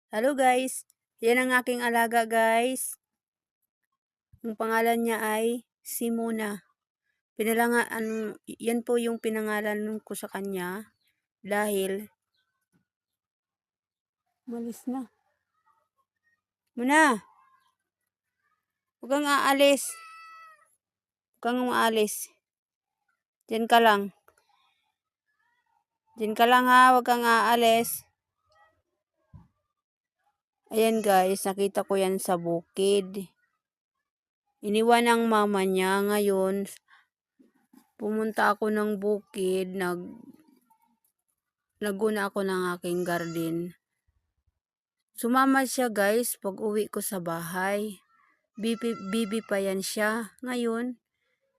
Hello guys, yan ang aking alaga guys. Ang pangalan niya ay Simona. Yan po yung pinangalan ko sa kanya dahil malis na. Muna, huwag kang aalis. Huwag kang umaalis. Diyan ka lang. Diyan ka lang ha, huwag kang aalis. Ayan guys, nakita ko yan sa bukid. Iniwan ng mama niya. Ngayon, pumunta ako ng bukid, naguna ako ng aking garden. Sumama siya guys pag uwi ko sa bahay. Bibi pa yan siya. Ngayon,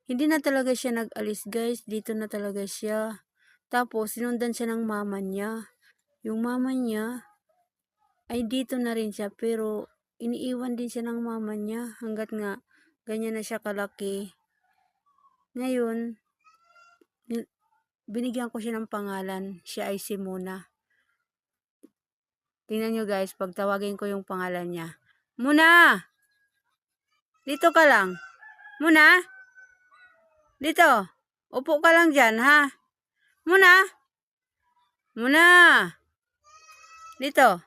hindi na talaga siya nag-alis guys. Dito na talaga siya. Tapos, sinundan siya ng mama niya. Yung mama niya, ay dito na rin siya. Pero, iniiwan din siya ng mama niya. Hanggat nga, ganyan na siya kalaki. Ngayon, binigyan ko siya ng pangalan. Siya ay Simona. Tingnan nyo guys, pag tawagin ko yung pangalan niya. Muna! Dito ka lang. Muna! Dito. Upo ka lang dyan, ha? Muna! Muna! Dito.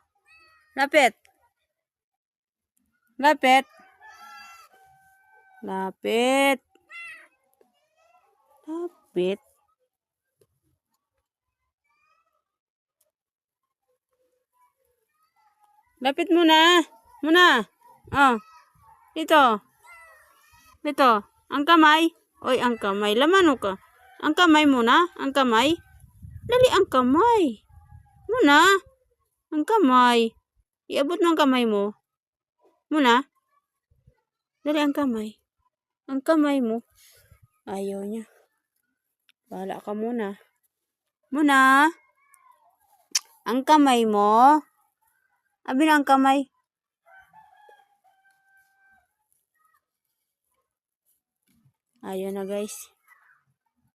Lapit. Lapit. Lapit. Lapit. Lapit muna. Muna. Oh. Dito. Dito. Ang kamay. Oy, ang kamay. Laman ka. Ang kamay muna. Ang kamay. Dali ang kamay. Muna. Ang kamay. Iabot mo ang kamay mo. Muna. Dali ang kamay. Ang kamay mo. Ayaw niya. Bahala ka muna. Muna. Ang kamay mo. Abi na ang kamay. Ayaw na guys.